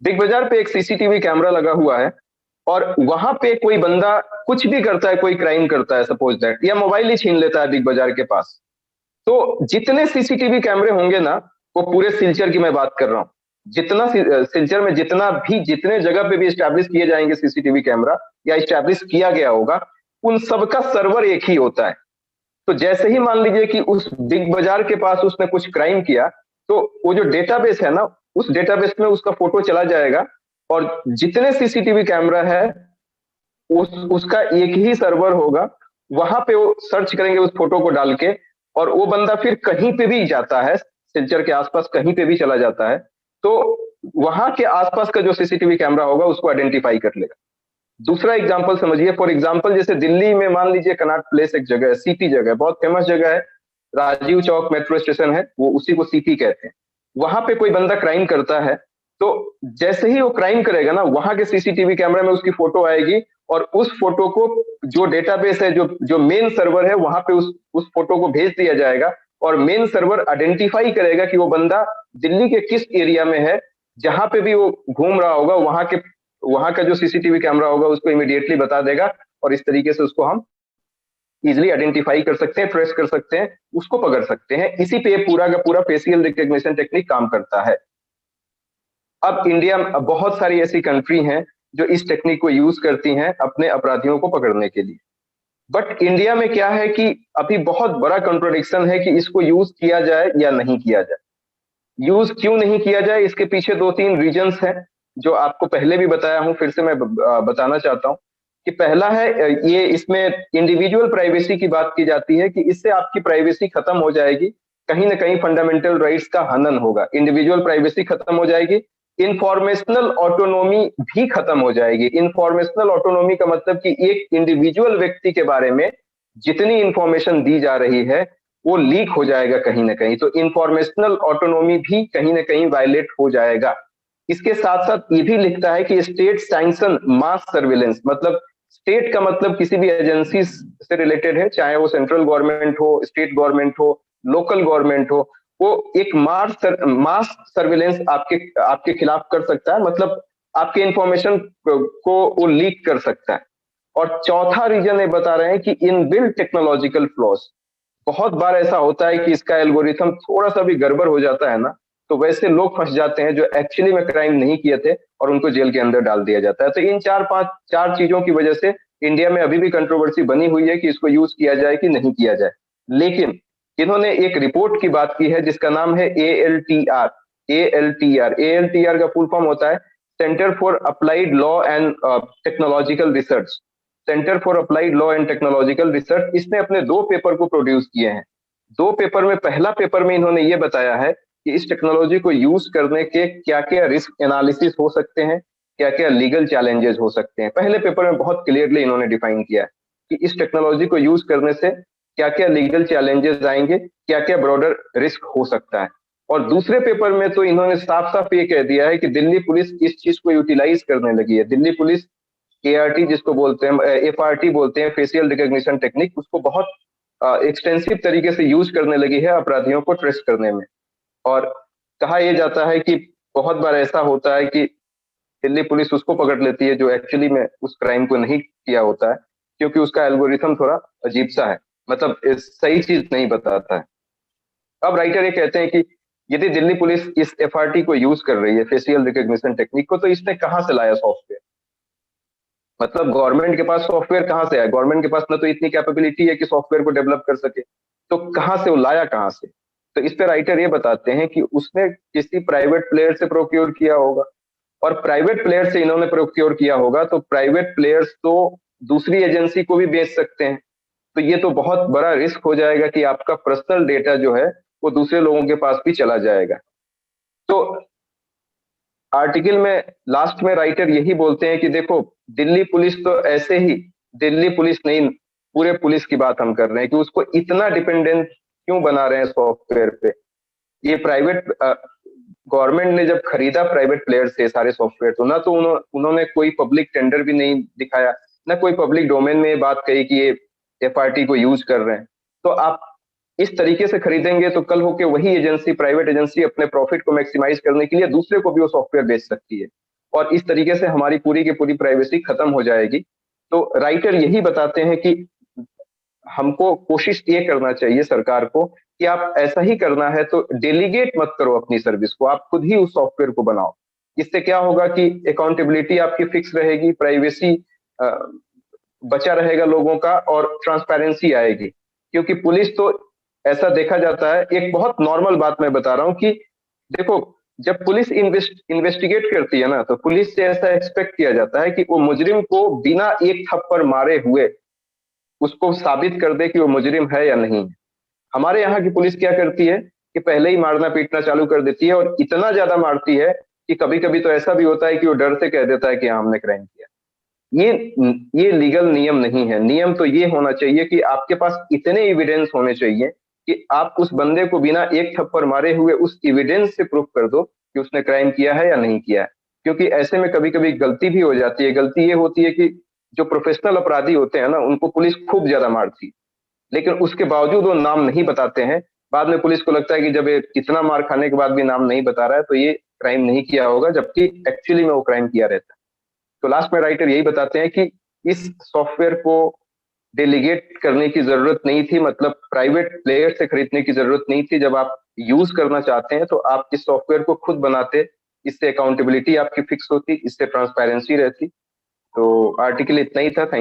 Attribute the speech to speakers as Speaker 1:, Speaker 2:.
Speaker 1: Big बाजार पे एक सीसीटीवी कैमरा लगा हुआ है और वहां पे कोई बंदा कुछ भी करता है, कोई क्राइम करता है सपोज दैट, या मोबाइल ही छीन लेता है बिग बाजार के पास। तो जितने सीसीटीवी कैमरे होंगे ना, वो पूरे सिलचर की मैं बात कर रहा हूँ, जितना सिलचर में जितना भी, जितने जगह पे भी स्टैब्लिश किए जाएंगे सीसीटीवी कैमरा या स्टैब्लिश किया गया होगा, उन सबका सर्वर एक ही होता है। तो जैसे ही मान लीजिए कि उस बिग बाजार के पास उसने कुछ क्राइम किया, तो वो जो डेटाबेस है ना, उस डेटाबेस में उसका फोटो चला जाएगा और जितने सीसीटीवी कैमरा है उसका एक ही सर्वर होगा। वहां पे वो सर्च करेंगे उस फोटो को डाल के, और वो बंदा फिर कहीं पे भी जाता है, सिलचर के आसपास कहीं पे भी चला जाता है, तो वहां के आसपास का जो सीसीटीवी कैमरा होगा उसको आइडेंटिफाई कर लेगा। दूसरा एग्जांपल समझिए, फॉर एग्जांपल जैसे दिल्ली में मान लीजिए कनॉट प्लेस एक जगह है, सीपी जगह है, बहुत फेमस जगह है, राजीव चौक मेट्रो स्टेशन है, वो उसी को सीपी कहते हैं। वहां पे कोई बंदा क्राइम करता है, तो जैसे ही वो क्राइम करेगा ना, वहां के सीसीटीवी कैमरे में उसकी फोटो आएगी और उस फोटो को जो डेटाबेस है, जो जो मेन सर्वर है, वहां पे उस फोटो को भेज दिया जाएगा और मेन सर्वर आइडेंटिफाई करेगा कि वो बंदा दिल्ली के किस एरिया में है। जहां पे भी वो घूम रहा होगा, वहां का जो सीसीटीवी कैमरा होगा उसको इमीडिएटली बता देगा, और इस तरीके से उसको हम इजिली आइडेंटिफाई कर सकते हैं, ट्रेस कर सकते हैं, उसको पकड़ सकते हैं। इसी पे पूरा का पूरा फेशियल रिकग्निशन टेक्निक काम करता है। अब इंडिया में बहुत सारी ऐसी कंट्री हैं जो इस टेक्निक को यूज करती हैं अपने अपराधियों को पकड़ने के लिए। बट इंडिया में क्या है कि अभी बहुत बड़ा कॉन्ट्रोडिक्शन है कि इसको यूज किया जाए या नहीं किया जाए। यूज क्यों नहीं किया जाए, इसके पीछे दो तीन रीजंस हैं जो आपको पहले भी बताया हूं, फिर से मैं बताना चाहता हूं कि पहला है, ये इसमें इंडिविजुअल प्राइवेसी की बात की जाती है कि इससे आपकी प्राइवेसी खत्म हो जाएगी, कहीं ना कहीं फंडामेंटल राइट्स का हनन होगा, इंडिविजुअल प्राइवेसी खत्म हो जाएगी, इंफॉर्मेशनल ऑटोनॉमी भी खत्म हो जाएगी। इंफॉर्मेशनल ऑटोनॉमी का मतलब कि एक इंडिविजुअल व्यक्ति के बारे में जितनी इंफॉर्मेशन दी जा रही है वो लीक हो जाएगा कहीं ना कहीं, तो इंफॉर्मेशनल ऑटोनॉमी भी कहीं ना कहीं वायलेट हो जाएगा। इसके साथ साथ ये भी लिखता है कि स्टेट सैंक्शन मास सर्विलेंस, मतलब स्टेट का मतलब किसी भी एजेंसी से रिलेटेड है, चाहे वो सेंट्रल गवर्नमेंट हो, स्टेट गवर्नमेंट हो, लोकल गवर्नमेंट हो, वो एक मास सर्विलेंस आपके आपके खिलाफ कर सकता है, मतलब आपके इंफॉर्मेशन को वो लीक कर सकता है। और चौथा रीजन ये बता रहे हैं कि इनबिल्ट टेक्नोलॉजिकल फ्लॉज, बहुत बार ऐसा होता है कि इसका एल्गोरिथम थोड़ा सा भी गड़बड़ हो जाता है ना, तो वैसे लोग फंस जाते हैं जो एक्चुअली में क्राइम नहीं किए थे और उनको जेल के अंदर डाल दिया जाता है। तो इन चार चीजों की वजह से इंडिया में अभी भी कंट्रोवर्सी बनी हुई है कि इसको यूज किया जाए कि नहीं किया जाए। लेकिन इन्होंने एक रिपोर्ट की बात की है जिसका नाम है ALTR। ALTR का फुल फॉर्म होता है centre for applied law and technological research. Centre for applied law and technological research, इसने अपने दो पेपर को प्रोड्यूस किए हैं। दो पेपर में, पहला पेपर में इन्होंने ये बताया है कि इस टेक्नोलॉजी को यूज करने के क्या क्या रिस्क एनालिसिस हो सकते हैं, क्या क्या लीगल चैलेंजेस हो सकते हैं। पहले पेपर में बहुत क्लियरली इन्होंने डिफाइन किया है कि इस टेक्नोलॉजी को यूज करने से क्या क्या लीगल चैलेंजेस आएंगे, क्या क्या ब्रॉडर रिस्क हो सकता है। और दूसरे पेपर में तो इन्होंने साफ साफ ये कह दिया है कि दिल्ली पुलिस इस चीज को यूटिलाइज करने लगी है। दिल्ली पुलिस ART जिसको बोलते हैं, FRT बोलते हैं, फेशियल रिकग्निशन टेक्निक, उसको बहुत एक्सटेंसिव तरीके से यूज करने लगी है अपराधियों को ट्रेस करने में। और कहा यह जाता है कि बहुत बार ऐसा होता है कि दिल्ली पुलिस उसको पकड़ लेती है जो एक्चुअली में उस क्राइम को नहीं किया होता है, क्योंकि उसका एल्गोरिथम थोड़ा अजीब सा है, मतलब सही चीज नहीं बताता है। अब राइटर ये कहते हैं कि यदि दिल्ली पुलिस इस FRT को यूज कर रही है, फेशियल रिकग्निशन टेक्निक को, तो इसने कहां से लाया सॉफ्टवेयर, मतलब गवर्नमेंट के पास सॉफ्टवेयर कहां से आया? गवर्नमेंट के पास ना तो इतनी कैपेबिलिटी है कि सॉफ्टवेयर को डेवलप कर सके, तो कहां से वो लाया, कहां से? तो इस पे राइटर ये बताते हैं कि उसने किसी प्राइवेट प्लेयर से प्रोक्योर किया होगा, और प्राइवेट प्लेयर से इन्होंने प्रोक्योर किया होगा, तो प्राइवेट प्लेयर्स तो दूसरी एजेंसी को भी बेच सकते हैं। तो ये तो बहुत बड़ा रिस्क हो जाएगा कि आपका पर्सनल डेटा जो है वो दूसरे लोगों के पास भी चला जाएगा। तो आर्टिकल में लास्ट में राइटर यही बोलते हैं कि देखो, दिल्ली पुलिस तो ऐसे ही, दिल्ली पुलिस नहीं, पूरे पुलिस की बात हम कर रहे हैं कि उसको इतना डिपेंडेंट क्यों बना रहे हैं सॉफ्टवेयर पे। ये प्राइवेट गवर्नमेंट ने जब खरीदा प्राइवेट प्लेयर से सारे सॉफ्टवेयर, तो ना तो उन्होंने कोई पब्लिक टेंडर भी नहीं दिखाया, ना कोई पब्लिक डोमेन में ये बात कही कि ये FRT को यूज कर रहे हैं। तो आप इस तरीके से खरीदेंगे तो कल होके वही एजेंसी, प्राइवेट एजेंसी, अपने प्रॉफिट को मैक्सिमाइज करने के लिए दूसरे को भी वो सॉफ्टवेयर बेच सकती है। और इस तरीके से हमारी पूरी की पूरी प्राइवेसी खत्म हो जाएगी। तो राइटर यही बताते हैं कि हमको कोशिश ये करना चाहिए सरकार को कि आप ऐसा ही करना है तो डेलीगेट मत करो अपनी सर्विस को, आप खुद ही उस सॉफ्टवेयर को बनाओ। इससे क्या होगा कि अकाउंटेबिलिटी आपकी फिक्स रहेगी, प्राइवेसी बचा रहेगा लोगों का और ट्रांसपेरेंसी आएगी। क्योंकि पुलिस तो ऐसा देखा जाता है, एक बहुत नॉर्मल बात मैं बता रहा हूँ कि देखो, जब पुलिस इन्वेस्टिगेट करती है ना, तो पुलिस से ऐसा एक्सपेक्ट किया जाता है कि वो मुजरिम को बिना एक थप्पड़ मारे हुए उसको साबित कर दे कि वो मुजरिम है या नहीं। हमारे यहाँ की पुलिस क्या करती है कि पहले ही मारना पीटना चालू कर देती है, और इतना ज्यादा मारती है कि कभी कभी तो ऐसा भी होता है कि वो डर से कह देता है कि हाँ हमने क्राइम किया। ये लीगल नियम नहीं है। नियम तो ये होना चाहिए कि आपके पास इतने एविडेंस होने चाहिए कि आप उस बंदे को बिना एक थप्पड़ मारे हुए उस एविडेंस से प्रूफ कर दो कि उसने क्राइम किया है या नहीं किया है। क्योंकि ऐसे में कभी कभी गलती भी हो जाती है। गलती ये होती है कि जो प्रोफेशनल अपराधी होते हैं ना, उनको पुलिस खूब ज्यादा मारती है, लेकिन उसके बावजूद वो नाम नहीं बताते हैं। बाद में पुलिस को लगता है कि जब ये इतना मार खाने के बाद भी नाम नहीं बता रहा है तो ये क्राइम नहीं किया होगा, जबकि एक्चुअली में वो क्राइम किया रहता है। तो लास्ट में राइटर यही बताते हैं कि इस सॉफ्टवेयर को डेलीगेट करने की जरूरत नहीं थी, मतलब प्राइवेट प्लेयर से खरीदने की जरूरत नहीं थी। जब आप यूज करना चाहते हैं तो आप इस सॉफ्टवेयर को खुद बनाते, इससे अकाउंटेबिलिटी आपकी फिक्स होती, इससे ट्रांसपेरेंसी रहती। तो आर्टिकल इतना ही था। थैंक